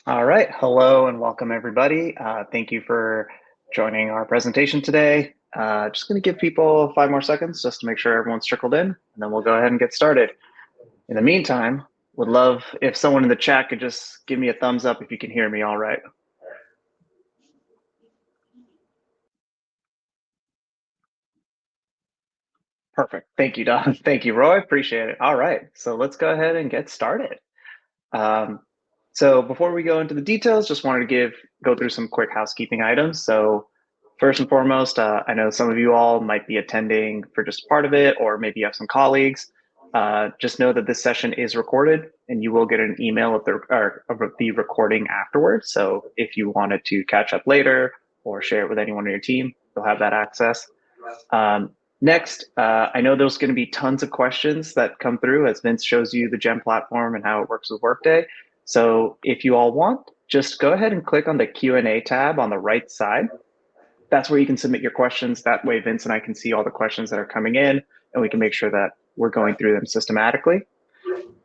All right, hello and welcome everybody. Thank you for joining our presentation today. Just going to give people 5 more seconds just to make sure everyone's trickled in, and then we'll go ahead and get started. In the meantime, would love if someone in the chat could just give me a thumbs up if you can hear me all right. Perfect. Thank you, Don. Thank you, Roy. Appreciate it. All right, so let's go ahead and get started. So before we go into the details, just wanted to go through some quick housekeeping items. So first and foremost, I know some of you all might be attending for just part of it, or maybe you have some colleagues. Just know that this session is recorded and you will get an email of the recording afterwards. So if you wanted to catch up later or share it with anyone on your team, you'll have that access. Next, I know there's going to be tons of questions that come through as Vince shows you the Gem platform and how it works with Workday. So if you all want, just go ahead and click on the Q&A tab on the right side. That's where you can submit your questions. That way, Vince and I can see all the questions that are coming in, and we can make sure that we're going through them systematically.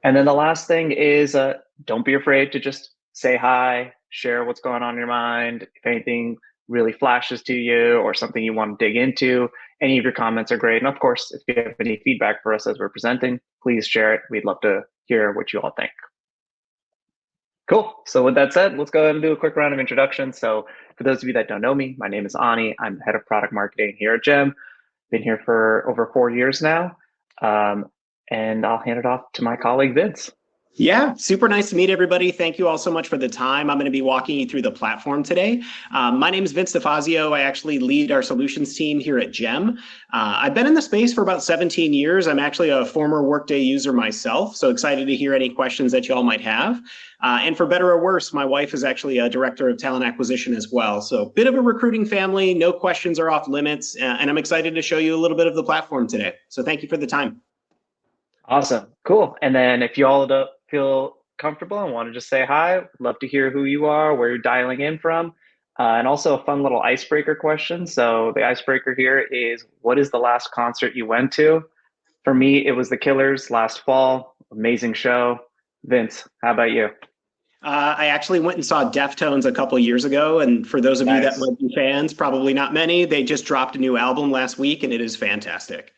And then the last thing is don't be afraid to just say hi, share what's going on in your mind. If anything really flashes to you or something you want to dig into, any of your comments are great. And of course, if you have any feedback for us as we're presenting, please share it. We'd love to hear what you all think. Cool. So with that said, let's go ahead and do a quick round of introductions. So for those of you that don't know me, my name is Ani. I'm head of product marketing here at Gem. Been here for over 4 years now. And I'll hand it off to my colleague, Vince. Yeah, super nice to meet everybody. Thank you all so much for the time. I'm going to be walking you through the platform today. My name is Vince DiFazio. I actually lead our solutions team here at Gem. I've been in the space for about 17 years. I'm actually a former Workday user myself, so excited to hear any questions that y'all might have. And for better or worse, my wife is actually a director of talent acquisition as well. So bit of a recruiting family, no questions are off limits, and I'm excited to show you a little bit of the platform today. So thank you for the time. Awesome. Cool. And then if you all don't feel comfortable and want to just say hi, love to hear who you are, where you're dialing in from, and also a fun little icebreaker question. So the icebreaker here is, what is the last concert you went to? For me, it was The Killers last fall. Amazing show. Vince, how about you? I actually went and saw Deftones a couple years ago, and for those of you that Nice. might be fans, probably not many, they just dropped a new album last week, and it is fantastic.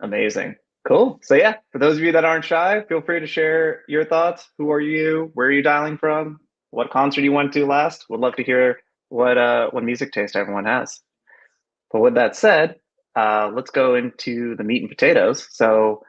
Amazing. Cool. So yeah, for those of you that aren't shy, feel free to share your thoughts. Who are you? Where are you dialing from? What concert you went to last? Would love to hear what music taste everyone has. But with that said, let's go into the meat and potatoes. So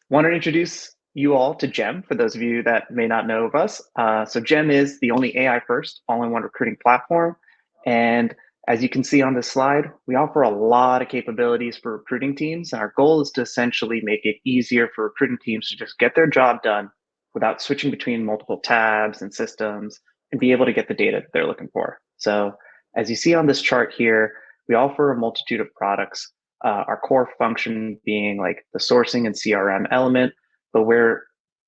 want to introduce you all to Gem for those of you that may not know of us. So Gem is the only AI first all-in-one recruiting platform. And as you can see on this slide, we offer a lot of capabilities for recruiting teams. And our goal is to essentially make it easier for recruiting teams to just get their job done without switching between multiple tabs and systems and be able to get the data that they're looking for. So as you see on this chart here, we offer a multitude of products, our core function being like the sourcing and CRM element, but we're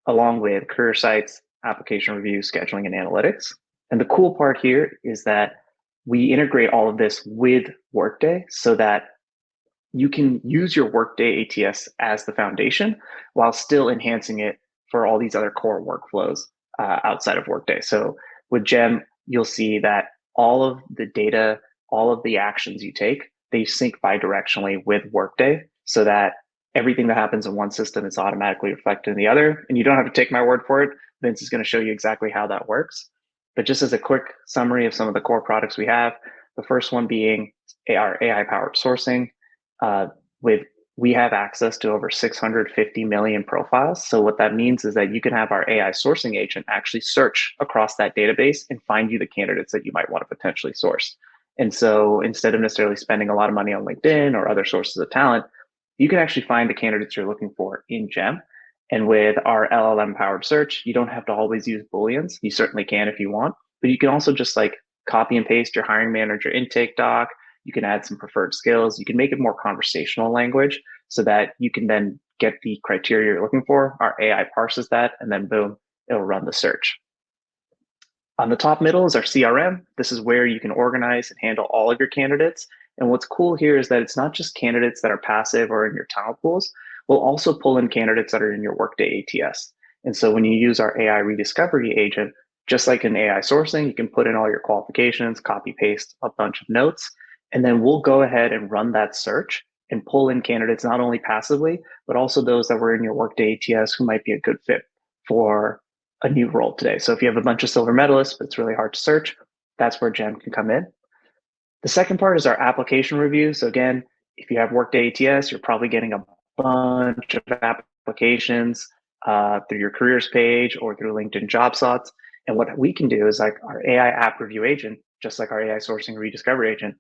along with career sites, application review, scheduling, and analytics. And the cool part here is that we integrate all of this with Workday so that you can use your Workday ATS as the foundation while still enhancing it for all these other core workflows outside of Workday. So with Gem, you'll see that all of the data, all of the actions you take, they sync bidirectionally with Workday so that everything that happens in one system is automatically reflected in the other. And you don't have to take my word for it. Vince is going to show you exactly how that works. But just as a quick summary of some of the core products we have, the first one being our AI-powered sourcing. We have access to over 650 million profiles. So what that means is that you can have our AI sourcing agent actually search across that database and find you the candidates that you might want to potentially source. And so instead of necessarily spending a lot of money on LinkedIn or other sources of talent, you can actually find the candidates you're looking for in Gem. And with our LLM powered search, you don't have to always use Booleans. You certainly can if you want, but you can also just like copy and paste your hiring manager intake doc. You can add some preferred skills. You can make it more conversational language so that you can then get the criteria you're looking for. Our AI parses that, and then boom, it'll run the search. On the top middle is our CRM. This is where you can organize and handle all of your candidates. And what's cool here is that it's not just candidates that are passive or in your talent pools. We'll also pull in candidates that are in your Workday ATS. And so when you use our AI rediscovery agent, Just like in AI sourcing, you can put in all your qualifications, copy paste a bunch of notes, and then we'll go ahead and run that search and pull in candidates not only passively, but also those that were in your Workday ATS who might be a good fit for a new role today. So if you have a bunch of silver medalists, but it's really hard to search, that's where Gem can come in. The second part is our application review. So again, if you have Workday ATS, you're probably getting a bunch of applications through your careers page or through LinkedIn job slots. And what we can do is like our AI app review agent, just like our AI sourcing rediscovery agent,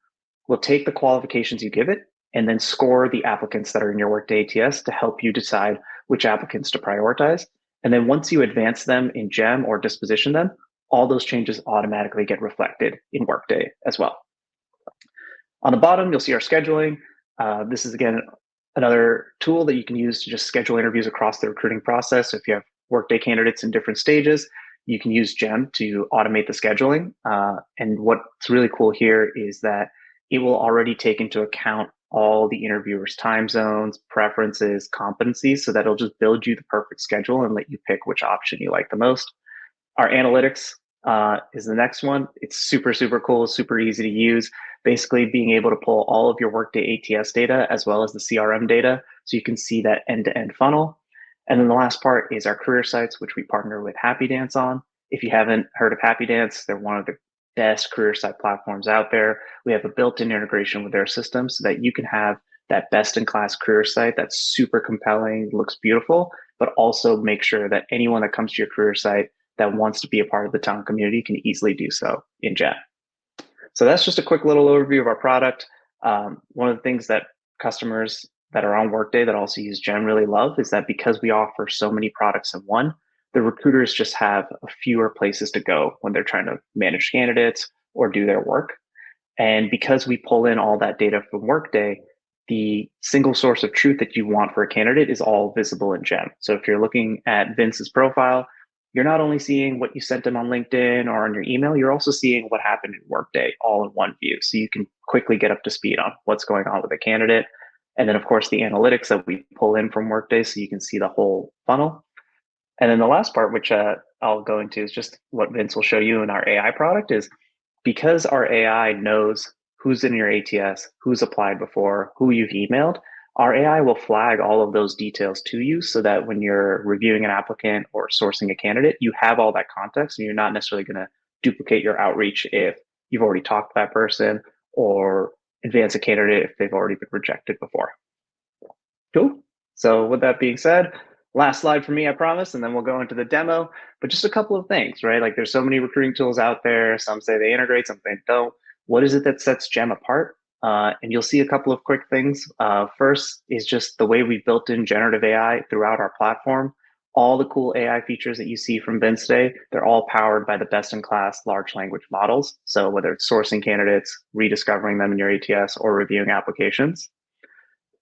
will take the qualifications you give it and then score the applicants that are in your Workday ATS to help you decide which applicants to prioritize. And then once you advance them in Gem or disposition them, all those changes automatically get reflected in Workday as well. On the bottom, you'll see our scheduling. This is, again, another tool that you can use to just schedule interviews across the recruiting process. So if you have Workday candidates in different stages, you can use Gem to automate the scheduling. And what's really cool here is that it will already take into account all the interviewers' time zones, preferences, competencies, so that it'll just build you the perfect schedule and let you pick which option you like the most. Our analytics is the next one. It's super, super cool, super easy to use. Basically being able to pull all of your Workday ATS data as well as the CRM data so you can see that end-to-end funnel. And then the last part is our career sites, which we partner with Happy Dance on. If you haven't heard of Happy Dance, they're one of the best career site platforms out there. We have a built-in integration with their system so that you can have that best-in-class career site that's super compelling, looks beautiful, but also make sure that anyone that comes to your career site that wants to be a part of the talent community can easily do so in Gem. So that's just a quick little overview of our product. One of the things that customers that are on Workday that also use Gem really love is that because we offer so many products in one, the recruiters just have fewer places to go when they're trying to manage candidates or do their work. And because we pull in all that data from Workday, the single source of truth that you want for a candidate is all visible in Gem. So if you're looking at Vince's profile, you're not only seeing what you sent him on LinkedIn or on your email, you're also seeing what happened in Workday all in one view. So you can quickly get up to speed on what's going on with a candidate. And then, of course, the analytics that we pull in from Workday so you can see the whole funnel. And then the last part, which I'll go into, is just what Vince will show you in our AI product is because our AI knows who's in your ATS, who's applied before, who you've emailed, our AI will flag all of those details to you so that when you're reviewing an applicant or sourcing a candidate, you have all that context and you're not necessarily going to duplicate your outreach if you've already talked to that person or advance a candidate if they've already been rejected before. Cool. So with that being said, last slide for me, I promise, and then we'll go into the demo. But just a couple of things, right? Like there's so many recruiting tools out there. Some say they integrate, some they don't. What is it that sets Gem apart? And you'll see a couple of quick things. First is just the way we built in generative AI throughout our platform. All the cool AI features that you see from Vince today, they're all powered by the best-in-class large language models. So whether it's sourcing candidates, rediscovering them in your ATS, or reviewing applications.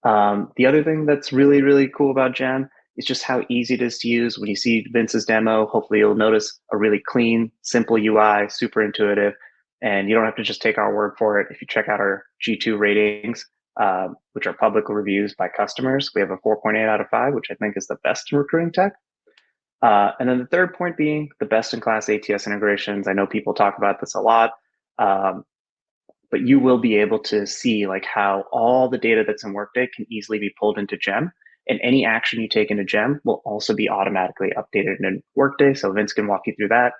The other thing that's really, really cool about Gem is just how easy it is to use. When you see Vince's demo, hopefully you'll notice a really clean, simple UI, super intuitive. And you don't have to just take our word for it. If you check out our G2 ratings, which are public reviews by customers, we have a 4.8 out of 5, which I think is the best in recruiting tech. And then the third point being the best-in-class ATS integrations. I know people talk about this a lot, but you will be able to see like how all the data that's in Workday can easily be pulled into Gem. And any action you take into Gem will also be automatically updated in Workday. So Vince can walk you through that.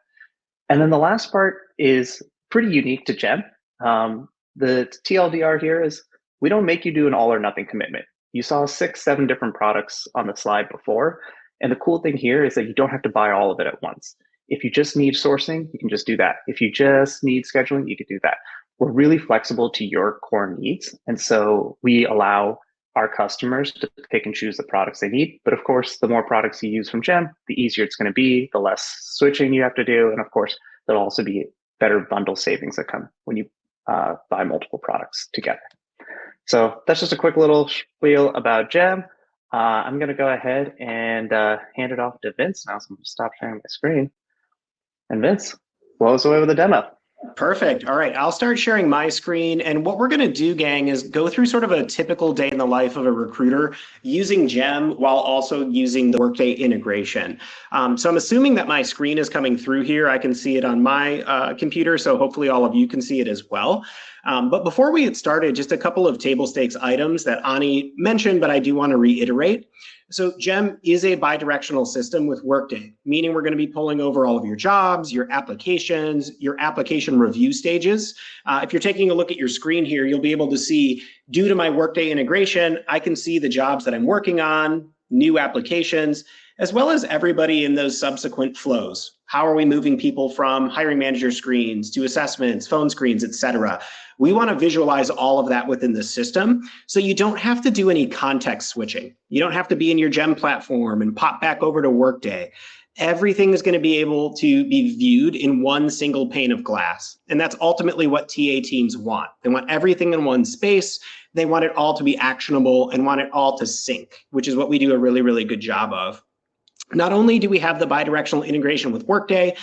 And then the last part is pretty unique to Gem. The TLDR here is we don't make you do an all or nothing commitment. You saw 6, 7 different products on the slide before. And the cool thing here is that you don't have to buy all of it at once. If you just need sourcing, you can just do that. If you just need scheduling, you can do that. We're really flexible to your core needs. And so we allow our customers to pick and choose the products they need. But of course, the more products you use from Gem, the easier it's going to be, the less switching you have to do. And of course, there'll also be better bundle savings that come when you buy multiple products together. So that's just a quick little spiel about Gem. I'm going to go ahead and hand it off to Vince now. So I'm going to stop sharing my screen. And Vince, blow us away with a demo. Perfect. All right, I'll start sharing my screen. And what we're going to do, gang, is go through sort of a typical day in the life of a recruiter using Gem while also using the Workday integration. So I'm assuming that my screen is coming through here. I can see it on my computer, so hopefully all of you can see it as well. But before we get started, just a couple of table stakes items that Ani mentioned, but I do want to reiterate. So Gem is a bidirectional system with Workday, meaning we're going to be pulling over all of your jobs, your applications, your application review stages. If you're taking a look at your screen here, you'll be able to see, due to my Workday integration, I can see the jobs that I'm working on, new applications, as well as everybody in those subsequent flows. How are we moving people from hiring manager screens to assessments, phone screens, et cetera? We want to visualize all of that within the system, so you don't have to do any context switching. You don't have to be in your Gem platform and pop back over to Workday. Everything is going to be able to be viewed in one single pane of glass. And that's ultimately what TA teams want. They want everything in one space. They want it all to be actionable and want it all to sync, which is what we do a really, really good job of. Not only do we have the bidirectional integration with Workday,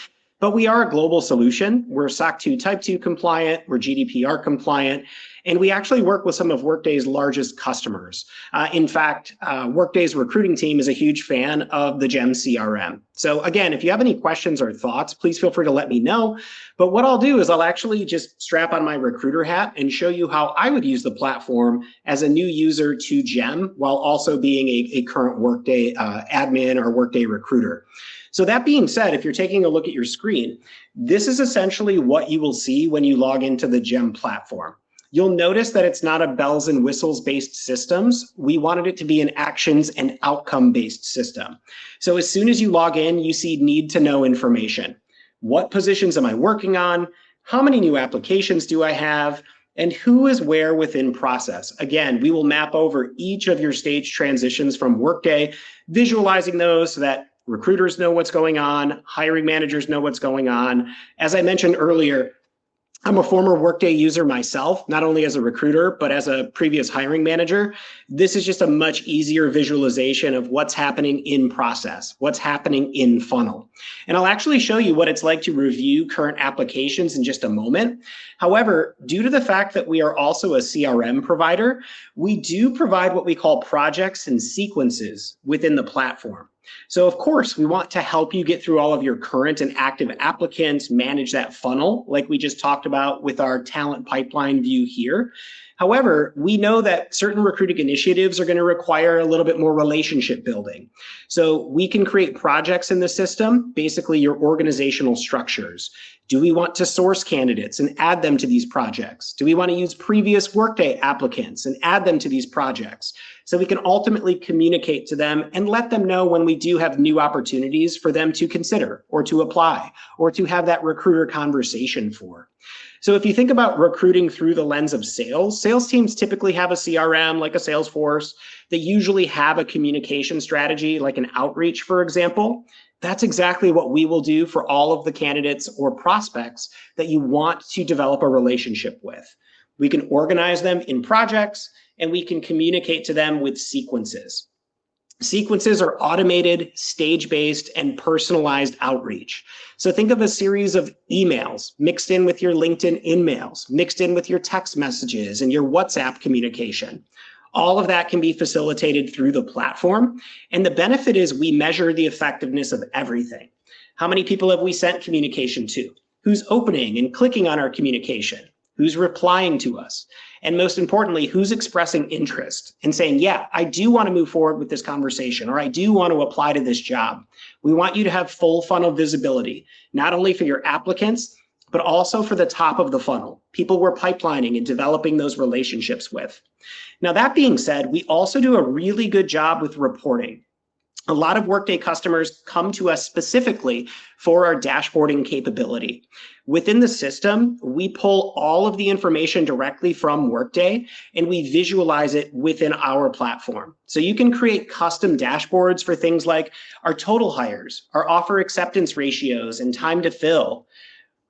but we are a global solution. We're SOC 2 Type 2 compliant, we're GDPR compliant, and we actually work with some of Workday's largest customers. In fact, Workday's recruiting team is a huge fan of the Gem CRM. So again, if you have any questions or thoughts, please feel free to let me know. But what I'll do is I'll actually just strap on my recruiter hat and show you how I would use the platform as a new user to Gem while also being a current Workday admin or Workday recruiter. So that being said, if you're taking a look at your screen, this is essentially what you will see when you log into the Gem platform. You'll notice that it's not a bells and whistles based systems. We wanted it to be an actions and outcome based system. So as soon as you log in, you see need to know information. What positions am I working on? How many new applications do I have? And who is where within process? Again, we will map over each of your stage transitions from Workday, visualizing those so that recruiters know what's going on, hiring managers know what's going on. As I mentioned earlier, I'm a former Workday user myself, not only as a recruiter, but as a previous hiring manager. This is just a much easier visualization of what's happening in process, what's happening in funnel. And I'll actually show you what it's like to review current applications in just a moment. However, due to the fact that we are also a CRM provider, we do provide what we call projects and sequences within the platform. So of course, we want to help you get through all of your current and active applicants, manage that funnel like we just talked about with our talent pipeline view here. However, we know that certain recruiting initiatives are going to require a little bit more relationship building. So we can create projects in the system, basically your organizational structures. Do we want to source candidates and add them to these projects? Do we want to use previous Workday applicants and add them to these projects? So we can ultimately communicate to them and let them know when we do have new opportunities for them to consider or to apply or to have that recruiter conversation for. So if you think about recruiting through the lens of sales, sales teams typically have a CRM like a Salesforce. They usually have a communication strategy like an outreach, for example. That's exactly what we will do for all of the candidates or prospects that you want to develop a relationship with. We can organize them in projects and we can communicate to them with sequences. Sequences are automated, stage-based, and personalized outreach. So think of a series of emails mixed in with your LinkedIn in-mails, mixed in with your text messages and your WhatsApp communication. All of that can be facilitated through the platform. And the benefit is we measure the effectiveness of everything. How many people have we sent communication to? Who's opening and clicking on our communication? Who's replying to us? And most importantly, who's expressing interest and saying, yeah, I do want to move forward with this conversation, or I do want to apply to this job. We want you to have full funnel visibility, not only for your applicants, but also for the top of the funnel, people we're pipelining and developing those relationships with. Now, that being said, we also do a really good job with reporting. A lot of Workday customers come to us specifically for our dashboarding capability. Within the system, we pull all of the information directly from Workday and we visualize it within our platform. So you can create custom dashboards for things like our total hires, our offer acceptance ratios and time to fill,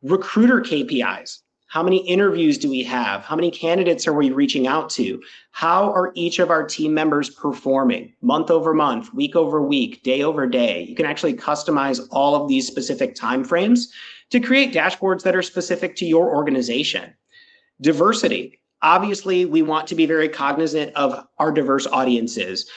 recruiter KPIs. How many interviews do we have? How many candidates are we reaching out to? How are each of our team members performing month over month, week over week, day over day? You can actually customize all of these specific timeframes to create dashboards that are specific to your organization. Diversity. Obviously, we want to be very cognizant of our diverse audiences.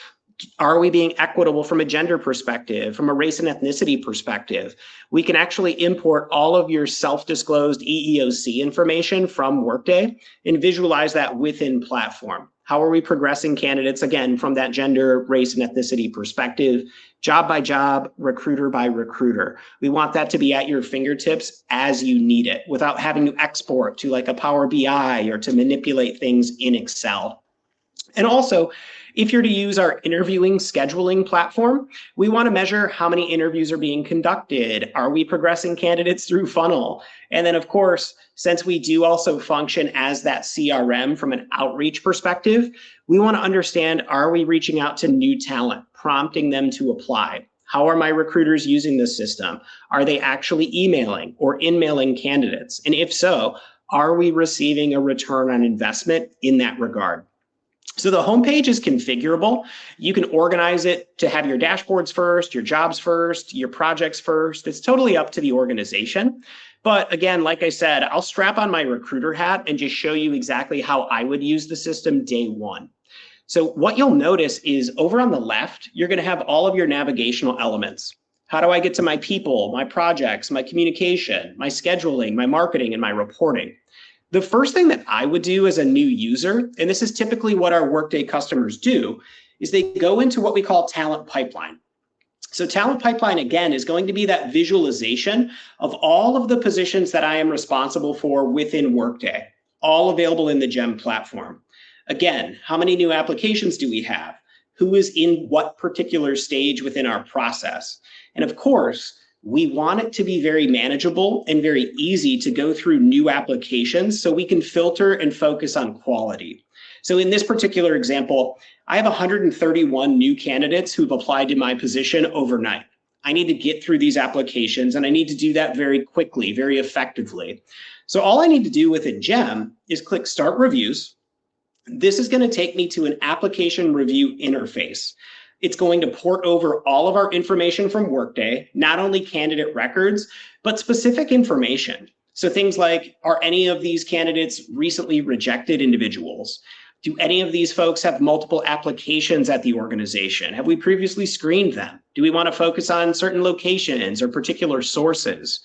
Are we being equitable from a gender perspective, from a race and ethnicity perspective? We can actually import all of your self-disclosed EEOC information from Workday and visualize that within platform. How are we progressing candidates, again, from that gender, race, and ethnicity perspective, job by job, recruiter by recruiter? We want that to be at your fingertips as you need it without having to export to like a Power BI or to manipulate things in Excel. And also, if you're to use our interviewing scheduling platform, we want to measure how many interviews are being conducted. Are we progressing candidates through funnel? And then, of course, since we do also function as that CRM from an outreach perspective, we want to understand, are we reaching out to new talent, prompting them to apply? How are my recruiters using this system? Are they actually emailing or in-mailing candidates? And if so, are we receiving a return on investment in that regard? So the homepage is configurable. You can organize it to have your dashboards first, your jobs first, your projects first. It's totally up to the organization. But again, like I said, I'll strap on my recruiter hat and just show you exactly how I would use the system day one. So what you'll notice is over on the left, you're going to have all of your navigational elements. How do I get to my people, my projects, my communication, my scheduling, my marketing, and my reporting? The first thing that I would do as a new user, and this is typically what our Workday customers do, is they go into what we call talent pipeline. So talent pipeline, again, is going to be that visualization of all of the positions that I am responsible for within Workday, all available in the Gem platform. Again, how many new applications do we have? Who is in what particular stage within our process? And of course, we want it to be very manageable and very easy to go through new applications so we can filter and focus on quality. So in this particular example, I have 131 new candidates who've applied to my position overnight. I need to get through these applications and I need to do that very quickly, very effectively. So all I need to do within Gem is click Start Reviews. This is going to take me to an application review interface. It's going to port over all of our information from Workday, not only candidate records, but specific information. So things like, are any of these candidates recently rejected individuals? Do any of these folks have multiple applications at the organization? Have we previously screened them? Do we want to focus on certain locations or particular sources?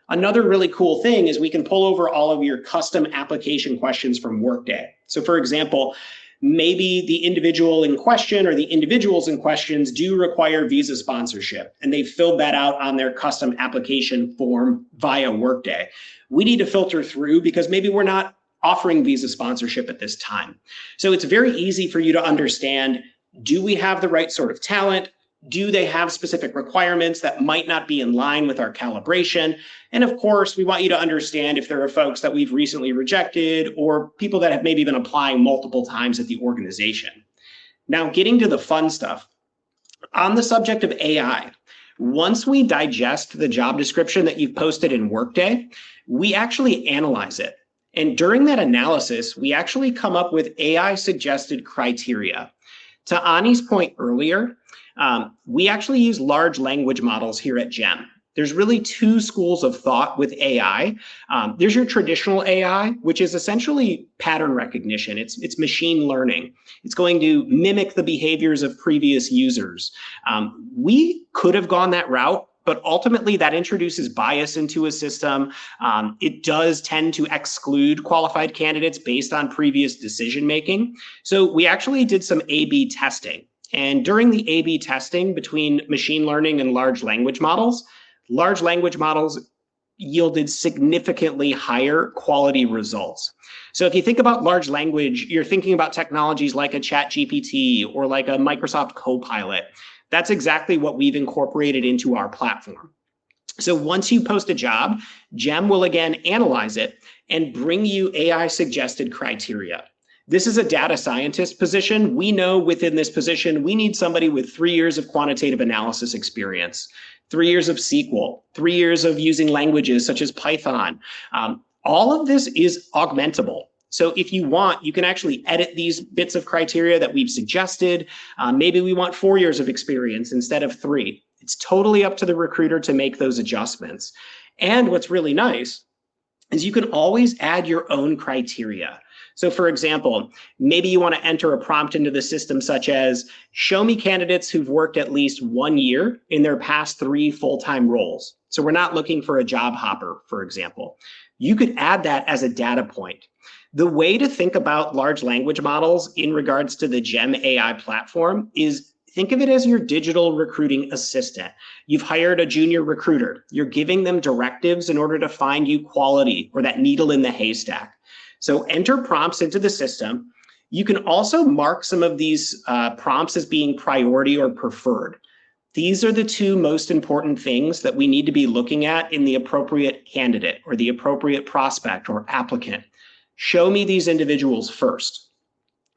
Another really cool thing is we can pull over all of your custom application questions from Workday. So for example, maybe the individual in question or the individuals in questions do require visa sponsorship, and they filled that out on their custom application form via Workday. We need to filter through because maybe we're not offering visa sponsorship at this time. So it's very easy for you to understand, do we have the right sort of talent? Do they have specific requirements that might not be in line with our calibration? And of course, we want you to understand if there are folks that we've recently rejected or people that have maybe been applying multiple times at the organization. Now, getting to the fun stuff. On the subject of AI, once we digest the job description that you've posted in Workday, we actually analyze it. And during that analysis, we actually come up with AI suggested criteria. To Ani's point earlier, we actually use large language models here at Gem. There's really two schools of thought with AI. There's your traditional AI, which is essentially pattern recognition. It's machine learning. It's going to mimic the behaviors of previous users. We could have gone that route, but ultimately that introduces bias into a system. It does tend to exclude qualified candidates based on previous decision making. So we actually did some A/B testing. And during the A/B testing between machine learning and large language models yielded significantly higher quality results. So if you think about large language, you're thinking about technologies like a ChatGPT or like a Microsoft Copilot. That's exactly what we've incorporated into our platform. So once you post a job, Gem will again analyze it and bring you AI suggested criteria. This is a data scientist position. We know within this position, we need somebody with 3 years of quantitative analysis experience, 3 years of SQL, 3 years of using languages such as Python. All of this is augmentable. So if you want, you can actually edit these bits of criteria that we've suggested. Maybe we want 4 years of experience instead of 3. It's totally up to the recruiter to make those adjustments. And what's really nice is you can always add your own criteria. So for example, maybe you want to enter a prompt into the system such as, show me candidates who've worked at least 1 year in their past 3 full-time roles. So we're not looking for a job hopper, for example. You could add that as a data point. The way to think about large language models in regards to the Gem AI platform is think of it as your digital recruiting assistant. You've hired a junior recruiter. You're giving them directives in order to find you quality or that needle in the haystack. So enter prompts into the system. You can also mark some of these prompts as being priority or preferred. These are the 2 most important things that we need to be looking at in the appropriate candidate or the appropriate prospect or applicant. Show me these individuals first.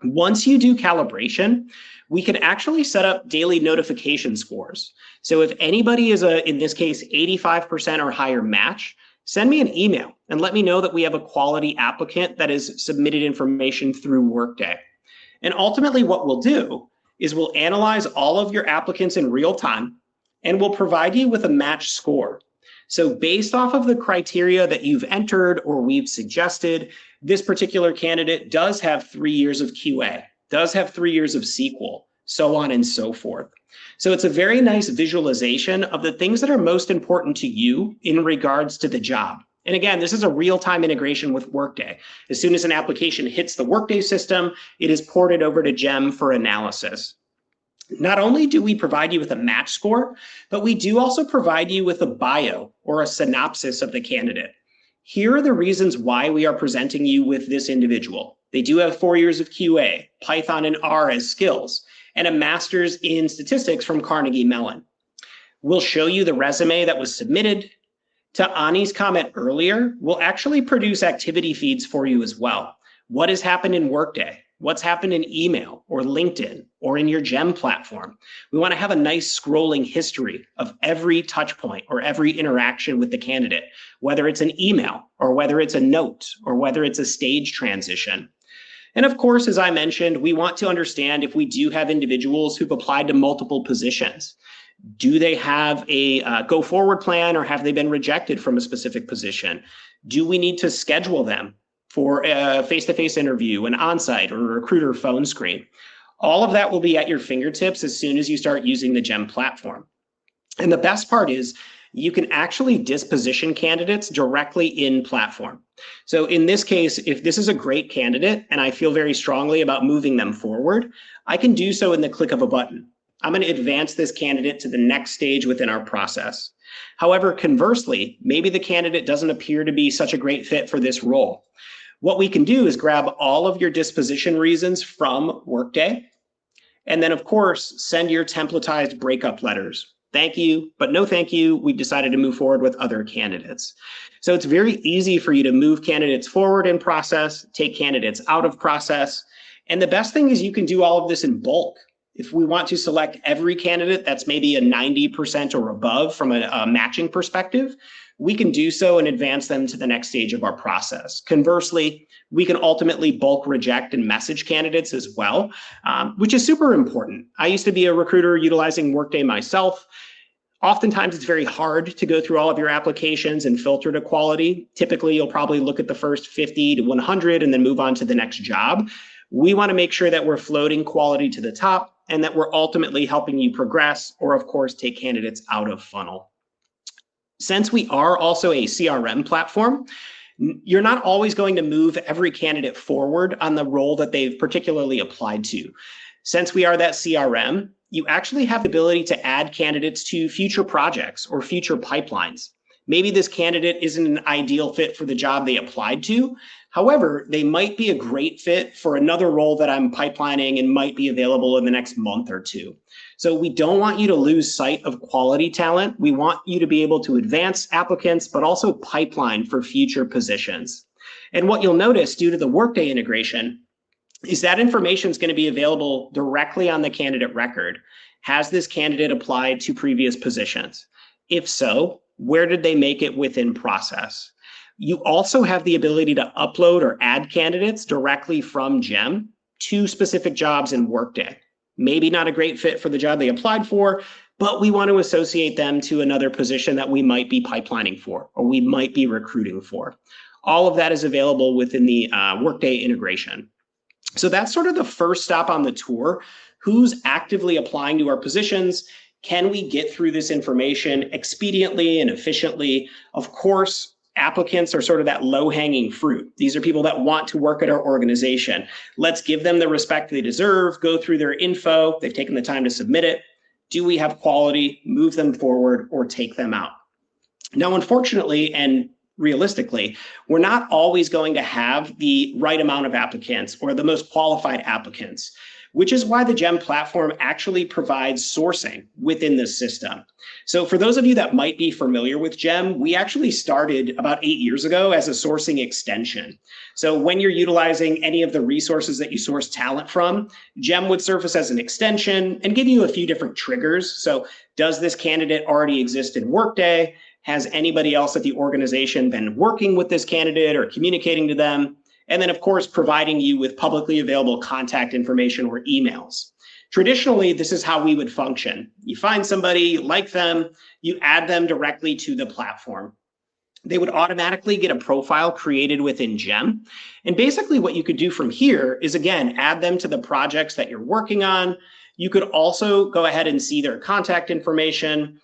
Once you do calibration, we can actually set up daily notification scores. So if anybody is in this case, 85% or higher match, send me an email and let me know that we have a quality applicant that has submitted information through Workday. And ultimately what we'll do is we'll analyze all of your applicants in real time and we'll provide you with a match score. So based off of the criteria that you've entered or we've suggested, this particular candidate does have 3 years of QA, does have 3 years of SQL, so on and so forth. So it's a very nice visualization of the things that are most important to you in regards to the job. And again, this is a real-time integration with Workday. As soon as an application hits the Workday system, it is ported over to Gem for analysis. Not only do we provide you with a match score, but we do also provide you with a bio or a synopsis of the candidate. Here are the reasons why we are presenting you with this individual. They do have 4 years of QA, Python and R as skills, and a master's in statistics from Carnegie Mellon. We'll show you the resume that was submitted. To Ani's comment earlier, we'll actually produce activity feeds for you as well. What has happened in Workday? What's happened in email or LinkedIn or in your Gem platform? We want to have a nice scrolling history of every touch point or every interaction with the candidate, whether it's an email or whether it's a note or whether it's a stage transition. And of course, as I mentioned, we want to understand if we do have individuals who've applied to multiple positions. Do they have a go forward plan or have they been rejected from a specific position? Do we need to schedule them for a face-to-face interview, an on-site, or a recruiter phone screen? All of that will be at your fingertips as soon as you start using the Gem platform. And the best part is you can actually disposition candidates directly in platform. So in this case, if this is a great candidate and I feel very strongly about moving them forward, I can do so in the click of a button. I'm going to advance this candidate to the next stage within our process. However, conversely, maybe the candidate doesn't appear to be such a great fit for this role. What we can do is grab all of your disposition reasons from Workday, and then of course, send your templatized breakup letters. Thank you, but no thank you. We've decided to move forward with other candidates. So it's very easy for you to move candidates forward in process, take candidates out of process. And the best thing is you can do all of this in bulk. If we want to select every candidate that's maybe a 90% or above from a matching perspective, we can do so and advance them to the next stage of our process. Conversely, we can ultimately bulk reject and message candidates as well, which is super important. I used to be a recruiter utilizing Workday myself. Oftentimes, it's very hard to go through all of your applications and filter to quality. Typically, you'll probably look at the first 50 to 100 and then move on to the next job. We want to make sure that we're floating quality to the top and that we're ultimately helping you progress or, of course, take candidates out of funnel. Since we are also a CRM platform, you're not always going to move every candidate forward on the role that they've particularly applied to. Since we are that CRM, you actually have the ability to add candidates to future projects or future pipelines. Maybe this candidate isn't an ideal fit for the job they applied to. However, they might be a great fit for another role that I'm pipelining and might be available in the next month or two. So we don't want you to lose sight of quality talent. We want you to be able to advance applicants, but also pipeline for future positions. And what you'll notice due to the Workday integration is that information is going to be available directly on the candidate record. Has this candidate applied to previous positions? If so, where did they make it within process? You also have the ability to upload or add candidates directly from Gem to specific jobs in Workday. Maybe not a great fit for the job they applied for, but we want to associate them to another position that we might be pipelining for or we might be recruiting for. All of that is available within the Workday integration. So that's sort of the first stop on the tour. Who's actively applying to our positions? Can we get through this information expediently and efficiently? Of course, applicants are sort of that low-hanging fruit. These are people that want to work at our organization. Let's give them the respect they deserve, go through their info. They've taken the time to submit it. Do we have quality? Move them forward or take them out. Now, unfortunately, and realistically, we're not always going to have the right amount of applicants or the most qualified applicants, which is why the Gem platform actually provides sourcing within the system. So for those of you that might be familiar with Gem, we actually started about 8 years ago as a sourcing extension. So when you're utilizing any of the resources that you source talent from, Gem would surface as an extension and give you a few different triggers. So does this candidate already exist in Workday? Has anybody else at the organization been working with this candidate or communicating to them? And then, of course, providing you with publicly available contact information or emails. Traditionally, this is how we would function. You find somebody, you like them, you add them directly to the platform. They would automatically get a profile created within Gem. And basically what you could do from here is, again, add them to the projects that you're working on. You could also go ahead and see their contact information.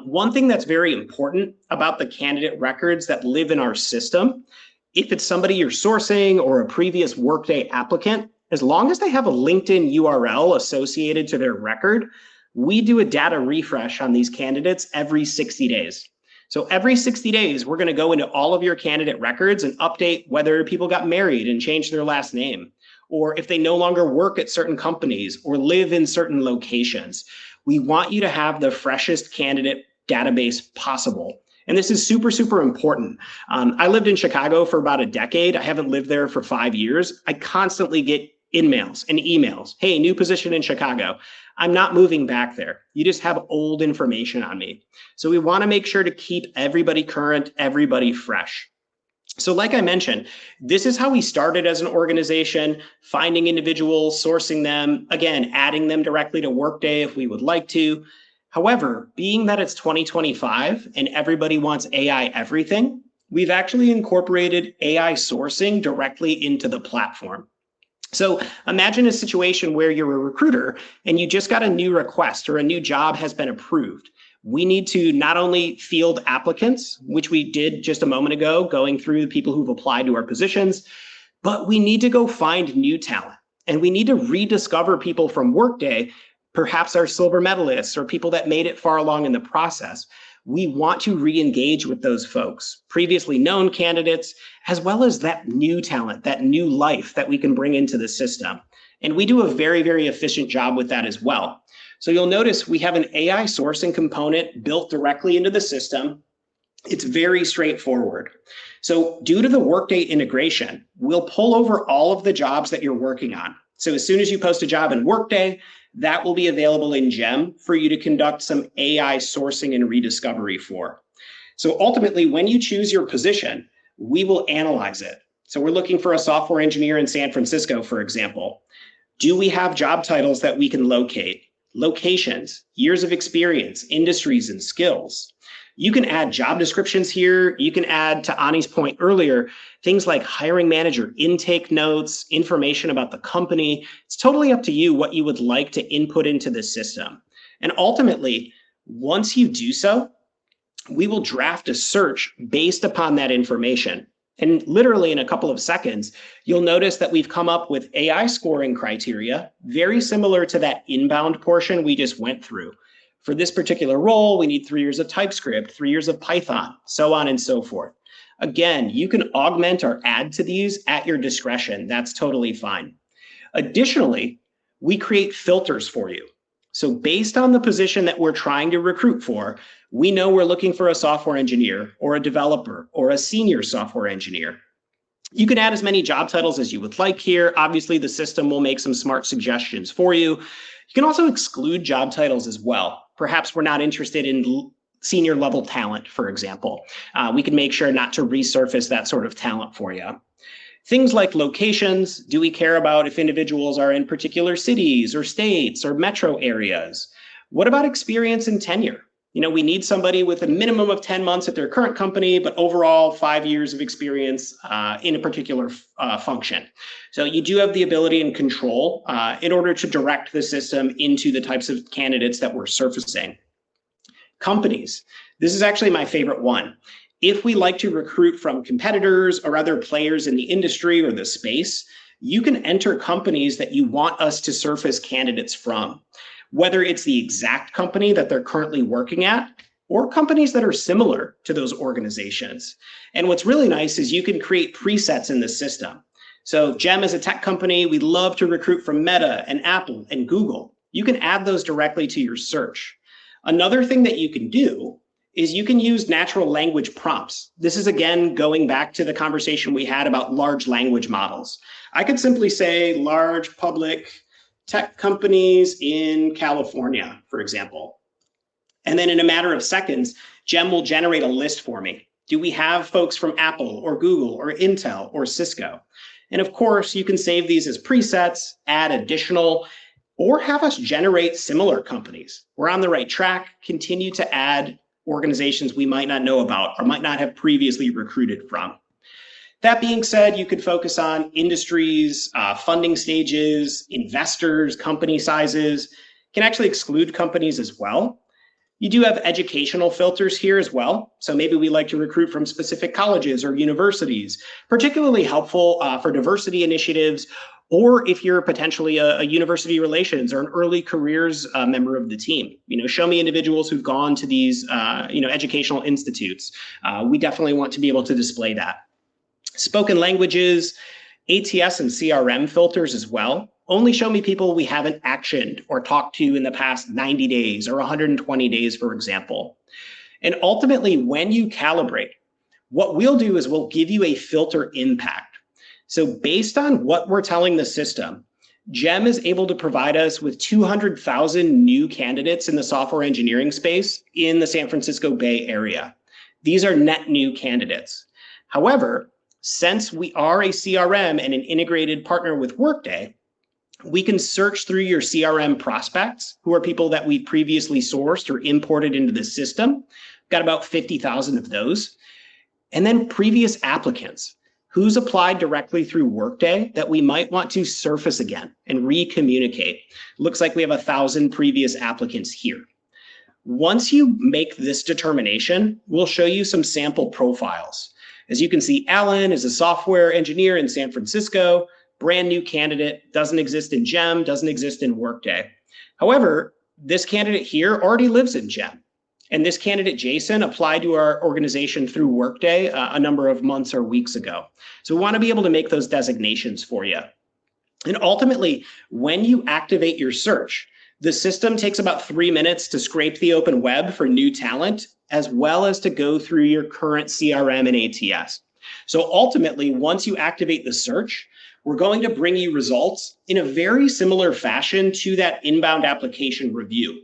One thing that's very important about the candidate records that live in our system, if it's somebody you're sourcing or a previous Workday applicant, as long as they have a LinkedIn URL associated to their record, we do a data refresh on these candidates every 60 days. So every 60 days, we're going to go into all of your candidate records and update whether people got married and changed their last name, or if they no longer work at certain companies or live in certain locations. We want you to have the freshest candidate database possible. And this is super, super important. I lived in Chicago for about a decade. I haven't lived there for 5 years. I constantly get in-mails and emails. Hey, new position in Chicago. I'm not moving back there. You just have old information on me. So we want to make sure to keep everybody current, everybody fresh. So like I mentioned, this is how we started as an organization, finding individuals, sourcing them, again, adding them directly to Workday if we would like to. However, being that it's 2025 and everybody wants AI everything, we've actually incorporated AI sourcing directly into the platform. So imagine a situation where you're a recruiter and you just got a new request or a new job has been approved. We need to not only field applicants, which we did just a moment ago, going through the people who've applied to our positions, but we need to go find new talent. And we need to rediscover people from Workday, perhaps our silver medalists or people that made it far along in the process. We want to re-engage with those folks, previously known candidates, as well as that new talent, that new life that we can bring into the system. And we do a very, very efficient job with that as well. So you'll notice we have an AI sourcing component built directly into the system. It's very straightforward. So due to the Workday integration, we'll pull over all of the jobs that you're working on. So as soon as you post a job in Workday, that will be available in Gem for you to conduct some AI sourcing and rediscovery for. So ultimately, when you choose your position, we will analyze it. So we're looking for a software engineer in San Francisco, for example. Do we have job titles that we can locate? Locations, years of experience, industries, and skills. You can add job descriptions here. You can add, to Ani's point earlier, things like hiring manager intake notes, information about the company. It's totally up to you what you would like to input into the system. And ultimately, once you do so, we will draft a search based upon that information. And literally in a couple of seconds, you'll notice that we've come up with AI scoring criteria, very similar to that inbound portion we just went through. For this particular role, we need 3 years of TypeScript, 3 years of Python, so on and so forth. Again, you can augment or add to these at your discretion. That's totally fine. Additionally, we create filters for you. So based on the position that we're trying to recruit for, we know we're looking for a software engineer or a developer or a senior software engineer. You can add as many job titles as you would like here. Obviously, the system will make some smart suggestions for you. You can also exclude job titles as well. Perhaps we're not interested in senior level talent, for example. We can make sure not to resurface that sort of talent for you. Things like locations. Do we care about if individuals are in particular cities or states or metro areas? What about experience and tenure? We need somebody with a minimum of 10 months at their current company, but overall 5 years of experience in a particular function. So you do have the ability and control in order to direct the system into the types of candidates that we're surfacing. Companies. This is actually my favorite one. If we like to recruit from competitors or other players in the industry or the space, you can enter companies that you want us to surface candidates from, whether it's the exact company that they're currently working at or companies that are similar to those organizations. And what's really nice is you can create presets in the system. So Gem is a tech company. We love to recruit from Meta and Apple and Google. You can add those directly to your search. Another thing that you can do is you can use natural language prompts. This is, again, going back to the conversation we had about large language models. I could simply say large public tech companies in California, for example. And then in a matter of seconds, Gem will generate a list for me. Do we have folks from Apple or Google or Intel or Cisco? And of course, you can save these as presets, add additional, or have us generate similar companies. We're on the right track, continue to add organizations we might not know about or might not have previously recruited from. That being said, you could focus on industries, funding stages, investors, company sizes. You can actually exclude companies as well. You do have educational filters here as well. So maybe we like to recruit from specific colleges or universities, particularly helpful for diversity initiatives, or if you're potentially a university relations or an early careers member of the team. Show me individuals who've gone to these educational institutes. We definitely want to be able to display that. Spoken languages, ATS and CRM filters as well. Only show me people we haven't actioned or talked to in the past 90 days or 120 days, for example. And ultimately, when you calibrate, what we'll do is we'll give you a filter impact. So based on what we're telling the system, Gem is able to provide us with 200,000 new candidates in the software engineering space in the San Francisco Bay Area. These are net new candidates. However, since we are a CRM and an integrated partner with Workday, we can search through your CRM prospects, who are people that we previously sourced or imported into the system. We've got about 50,000 of those. And then previous applicants. Who's applied directly through Workday that we might want to surface again and re-communicate. Looks like we have 1,000 previous applicants here. Once you make this determination, we'll show you some sample profiles. As you can see, Alan is a software engineer in San Francisco, brand new candidate, doesn't exist in Gem, doesn't exist in Workday. However, this candidate here already lives in Gem. And this candidate, Jason, applied to our organization through Workday a number of months or weeks ago. So we want to be able to make those designations for you. And ultimately, when you activate your search, the system takes about 3 minutes to scrape the open web for new talent, as well as to go through your current CRM and ATS. So ultimately, once you activate the search, we're going to bring you results in a very similar fashion to that inbound application review.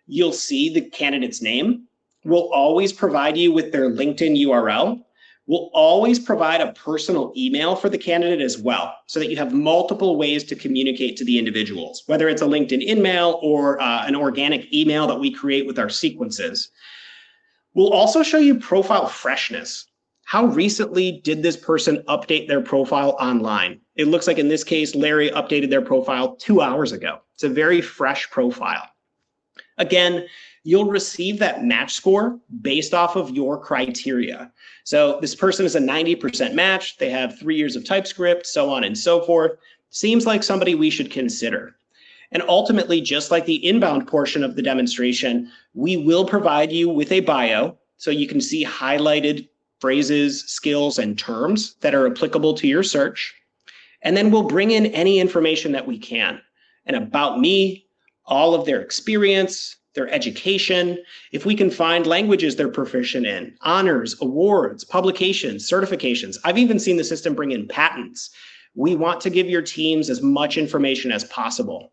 You'll see the candidate's name. We'll always provide you with their LinkedIn URL. We'll always provide a personal email for the candidate as well, so that you have multiple ways to communicate to the individuals, whether it's a LinkedIn InMail or an organic email that we create with our sequences. We'll also show you profile freshness. How recently did this person update their profile online? It looks like in this case, Larry updated their profile 2 hours ago. It's a very fresh profile. Again, you'll receive that match score based off of your criteria. So this person is a 90% match. They have 3 years of TypeScript, so on and so forth. Seems like somebody we should consider. And ultimately, just like the inbound portion of the demonstration, we will provide you with a bio so you can see highlighted phrases, skills, and terms that are applicable to your search. And then we'll bring in any information that we can. And about me, all of their experience, their education, if we can find languages they're proficient in, honors, awards, publications, certifications. I've even seen the system bring in patents. We want to give your teams as much information as possible.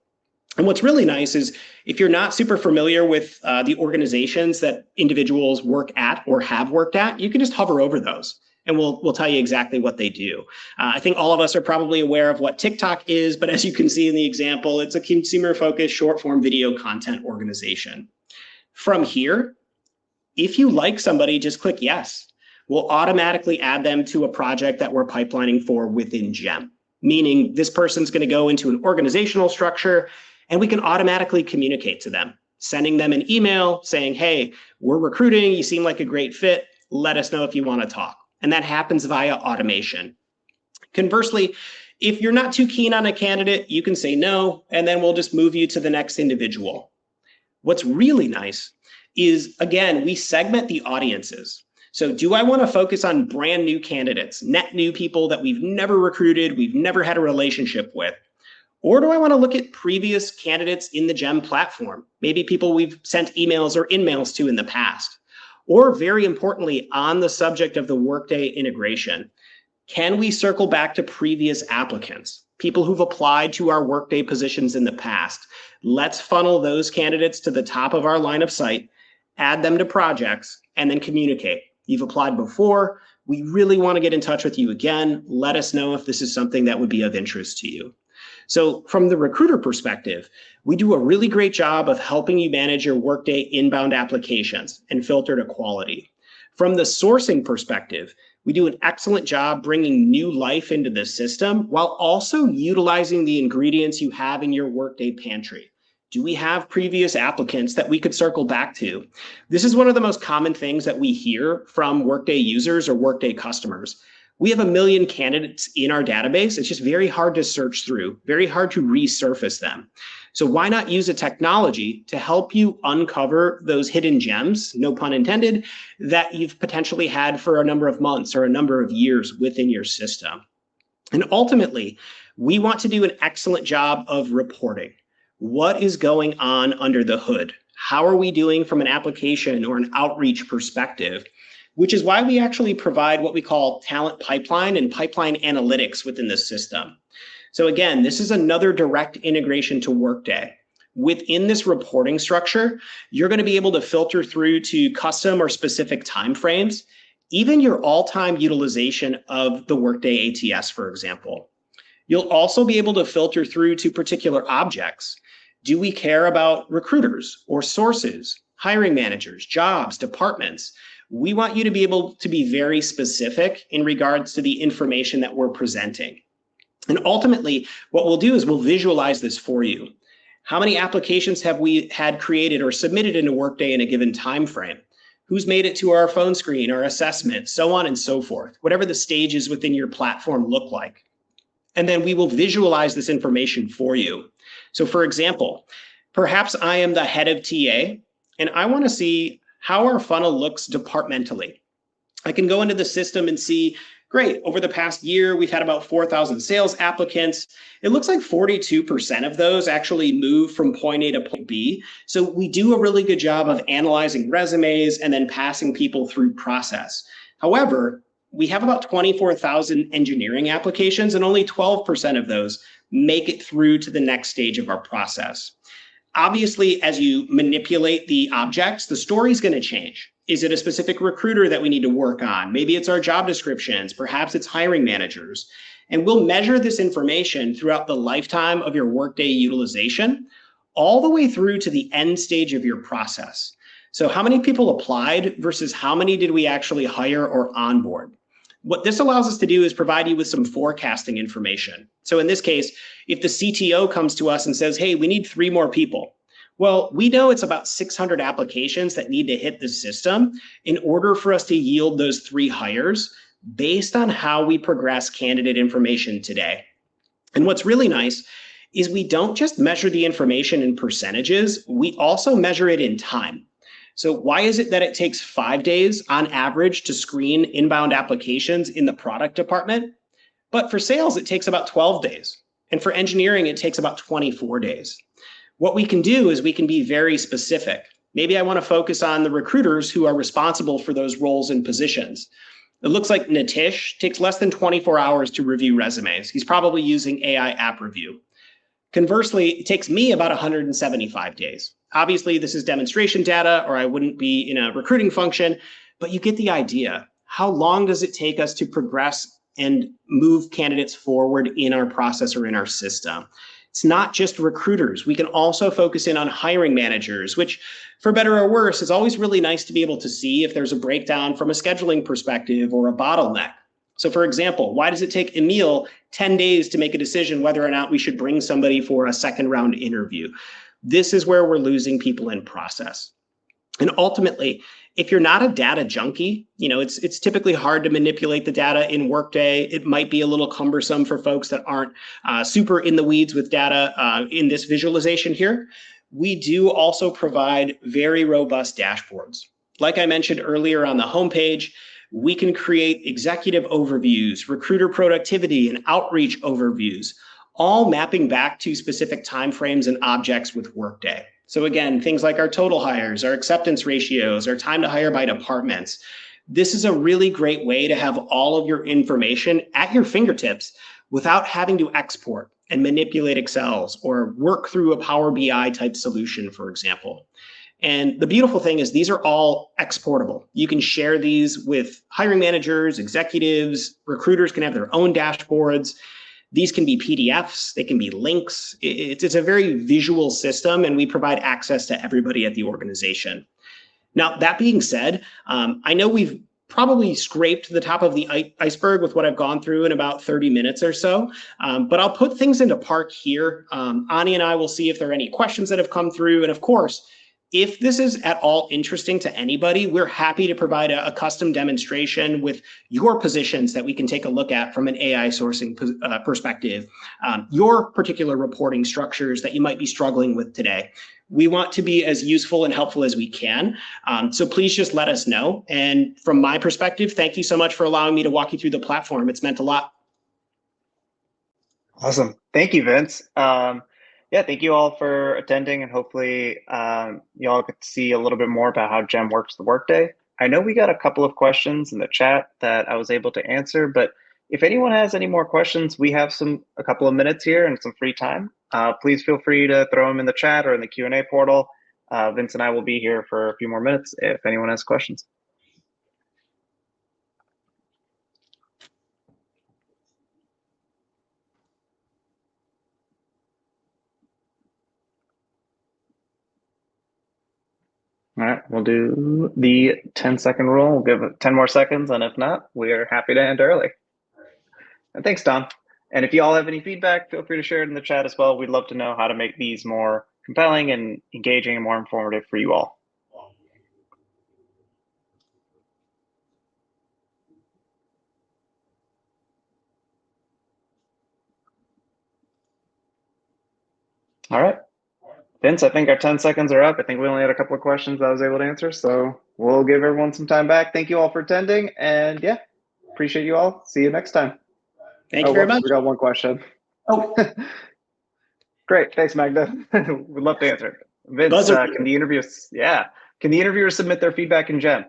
And what's really nice is if you're not super familiar with the organizations that individuals work at or have worked at, you can just hover over those and we'll tell you exactly what they do. I think all of us are probably aware of what TikTok is, but as you can see in the example, it's a consumer-focused short-form video content organization. From here, if you like somebody, just click yes. We'll automatically add them to a project that we're pipelining for within Gem, meaning this person's going to go into an organizational structure and we can automatically communicate to them, sending them an email saying, hey, we're recruiting, you seem like a great fit, let us know if you want to talk. And that happens via automation. Conversely, if you're not too keen on a candidate, you can say no, and then we'll just move you to the next individual. What's really nice is, again, we segment the audiences. So do I want to focus on brand new candidates, net new people that we've never recruited, we've never had a relationship with? Or do I want to look at previous candidates in the Gem platform? Maybe people we've sent emails or in-mails to in the past. Or very importantly, on the subject of the Workday integration, can we circle back to previous applicants, people who've applied to our Workday positions in the past? Let's funnel those candidates to the top of our line of sight, add them to projects, and then communicate. You've applied before. We really want to get in touch with you again. Let us know if this is something that would be of interest to you. So from the recruiter perspective, we do a really great job of helping you manage your Workday inbound applications and filter to quality. From the sourcing perspective, we do an excellent job bringing new life into the system while also utilizing the ingredients you have in your Workday pantry. Do we have previous applicants that we could circle back to? This is one of the most common things that we hear from Workday users or Workday customers. We have 1 million candidates in our database. It's just very hard to search through, very hard to resurface them. So why not use a technology to help you uncover those hidden gems, no pun intended, that you've potentially had for a number of months or a number of years within your system? And ultimately, we want to do an excellent job of reporting. What is going on under the hood? How are we doing from an application or an outreach perspective? Which is why we actually provide what we call talent pipeline and pipeline analytics within the system. So again, this is another direct integration to Workday. Within this reporting structure, you're going to be able to filter through to custom or specific timeframes, even your all-time utilization of the Workday ATS, for example. You'll also be able to filter through to particular objects. Do we care about recruiters or sources, hiring managers, jobs, departments? We want you to be able to be very specific in regards to the information that we're presenting. And ultimately, what we'll do is we'll visualize this for you. How many applications have we had created or submitted into Workday in a given time frame? Who's made it to our phone screen, our assessment, so on and so forth, whatever the stages within your platform look like. And then we will visualize this information for you. So for example, perhaps I am the head of TA, and I want to see how our funnel looks departmentally. I can go into the system and see, great, over the past year, we've had about 4,000 sales applicants. It looks like 42% of those actually move from point A to point B. So we do a really good job of analyzing resumes and then passing people through process. However, we have about 24,000 engineering applications and only 12% of those make it through to the next stage of our process. Obviously, as you manipulate the objects, the story's going to change. Is it a specific recruiter that we need to work on? Maybe it's our job descriptions, perhaps it's hiring managers. And we'll measure this information throughout the lifetime of your Workday utilization, all the way through to the end stage of your process. So how many people applied versus how many did we actually hire or onboard? What this allows us to do is provide you with some forecasting information. So in this case, if the CTO comes to us and says, hey, we need 3 more people. Well, we know it's about 600 applications that need to hit the system in order for us to yield those 3 hires based on how we progress candidate information today. And what's really nice is we don't just measure the information in percentages, we also measure it in time. So why is it that it takes 5 days on average to screen inbound applications in the product department? But for sales, it takes about 12 days. And for engineering, it takes about 24 days. What we can do is we can be very specific. Maybe I want to focus on the recruiters who are responsible for those roles and positions. It looks like Nitish takes less than 24 hours to review resumes. He's probably using AI app review. Conversely, it takes me about 175 days. Obviously, this is demonstration data, or I wouldn't be in a recruiting function, but you get the idea. How long does it take us to progress and move candidates forward in our process or in our system? It's not just recruiters. We can also focus in on hiring managers, which, for better or worse, is always really nice to be able to see if there's a breakdown from a scheduling perspective or a bottleneck. So for example, why does it take Emil 10 days to make a decision whether or not we should bring somebody for a second round interview? This is where we're losing people in process. And ultimately, if you're not a data junkie, it's typically hard to manipulate the data in Workday. It might be a little cumbersome for folks that aren't super in the weeds with data in this visualization here. We do also provide very robust dashboards. Like I mentioned earlier on the homepage, we can create executive overviews, recruiter productivity, and outreach overviews, all mapping back to specific timeframes and objects with Workday. So again, things like our total hires, our acceptance ratios, our time to hire by departments. This is a really great way to have all of your information at your fingertips without having to export and manipulate Excels or work through a Power BI type solution, for example. And the beautiful thing is these are all exportable. You can share these with hiring managers, executives, recruiters can have their own dashboards. These can be PDFs, they can be links. It's a very visual system, and we provide access to everybody at the organization. Now, that being said, I know we've probably scraped the top of the iceberg with what I've gone through in about 30 minutes or so, but I'll put things into park here. Ani and I will see if there are any questions that have come through. And of course, if this is at all interesting to anybody, we're happy to provide a custom demonstration with your positions that we can take a look at from an AI sourcing perspective, your particular reporting structures that you might be struggling with today. We want to be as useful and helpful as we can. So please just let us know. And from my perspective, thank you so much for allowing me to walk you through the platform. It's meant a lot. Awesome. Thank you, Vince. Yeah, thank you all for attending, and hopefully you all get to see a little bit more about how Gem works the Workday. I know we got a couple of questions in the chat that I was able to answer, but if anyone has any more questions, we have a couple of minutes here and some free time. Please feel free to throw them in the chat or in the Q&A portal. Vince and I will be here for a few more minutes if anyone has questions. All right, we'll do the 10-second rule. We'll give it 10 more seconds, and if not, we are happy to end early. And thanks, Don. And if you all have any feedback, feel free to share it in the chat as well. We'd love to know how to make these more compelling and engaging and more informative for you all. All right. Vince, I think our 10 seconds are up. I think we only had a couple of questions I was able to answer, so we'll give everyone some time back. Thank you all for attending, and yeah, appreciate you all. See you next time. Thank you very much. We got one question. Oh, great. Thanks, Magda. We'd love to answer. Vince, can the interviewers submit their feedback in Gem?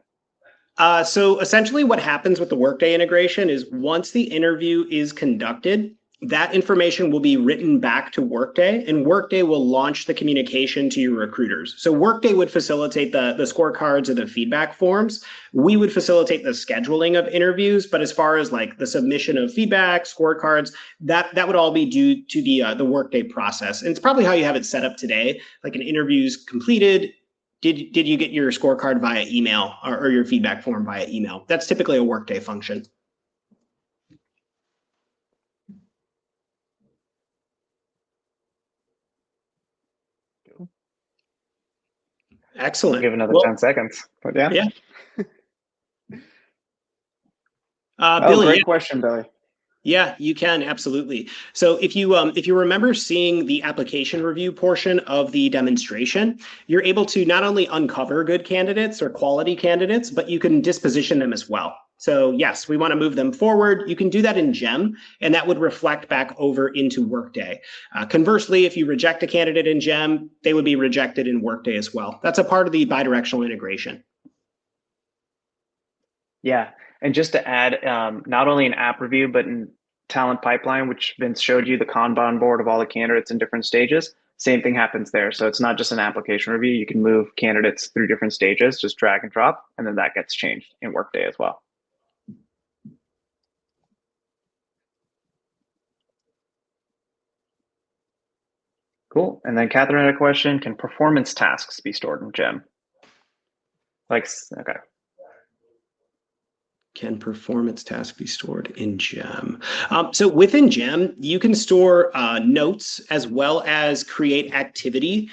So essentially what happens with the Workday integration is once the interview is conducted, that information will be written back to Workday, and Workday will launch the communication to your recruiters. So Workday would facilitate the scorecards or the feedback forms. We would facilitate the scheduling of interviews, but as far as like the submission of feedback, scorecards, that would all be due to the Workday process. And it's probably how you have it set up today, like an interview's completed. Did you get your scorecard via email or your feedback form via email? That's typically a Workday function. Excellent. We'll give another 10 seconds, but yeah. Billy, great question, Billy. Yeah, you can, absolutely. So if you remember seeing the application review portion of the demonstration, you're able to not only uncover good candidates or quality candidates, but you can disposition them as well. So yes, we want to move them forward. You can do that in Gem, and that would reflect back over into Workday. Conversely, if you reject a candidate in Gem, they would be rejected in Workday as well. That's a part of the bidirectional integration. Yeah, and just to add, not only an app review, but in talent pipeline, which Vince showed you, the Kanban board of all the candidates in different stages, same thing happens there. So it's not just an application review. You can move candidates through different stages, just drag and drop, and then that gets changed in Workday as well. Cool. And then Catherine had a question, can performance tasks be stored in Gem? Okay. Can performance task be stored in Gem? So within Gem, you can store notes as well as create activity.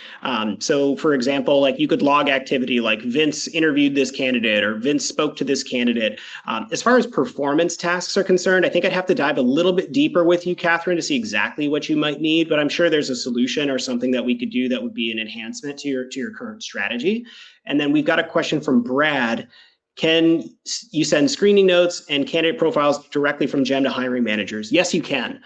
So for example, like you could log activity like Vince interviewed this candidate or Vince spoke to this candidate. As far as performance tasks are concerned, I think I'd have to dive a little bit deeper with you, Catherine, to see exactly what you might need, but I'm sure there's a solution or something that we could do that would be an enhancement to your current strategy. And then we've got a question from Brad. Can you send screening notes and candidate profiles directly from Gem to hiring managers? Yes, you can.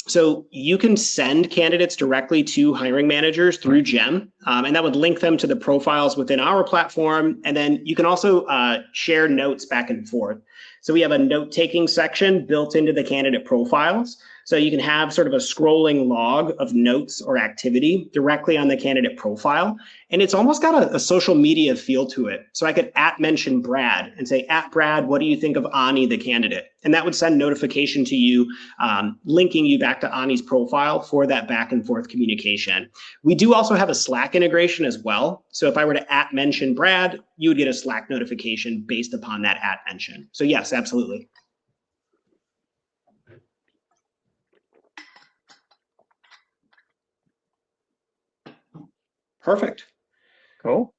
So you can send candidates directly to hiring managers through Gem, and that would link them to the profiles within our platform. And then you can also share notes back and forth. So we have a note-taking section built into the candidate profiles. So you can have sort of a scrolling log of notes or activity directly on the candidate profile. And it's almost got a social media feel to it. So I could @mention Brad and say, @Brad, what do you think of Ani, the candidate? And that would send notification to you, linking you back to Ani's profile for that back and forth communication. We do also have a Slack integration as well. So if I were to @mention Brad, you would get a Slack notification based upon that @mention. So yes, absolutely. Perfect. Cool.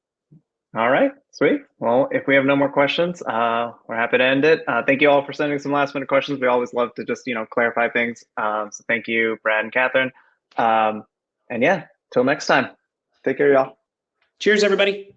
All right, sweet. Well, if we have no more questions, we're happy to end it. Thank you all for sending some last minute questions. We always love to just, clarify things. So thank you, Brad and Catherine. And yeah, till next time. Take care, y'all. Cheers, everybody.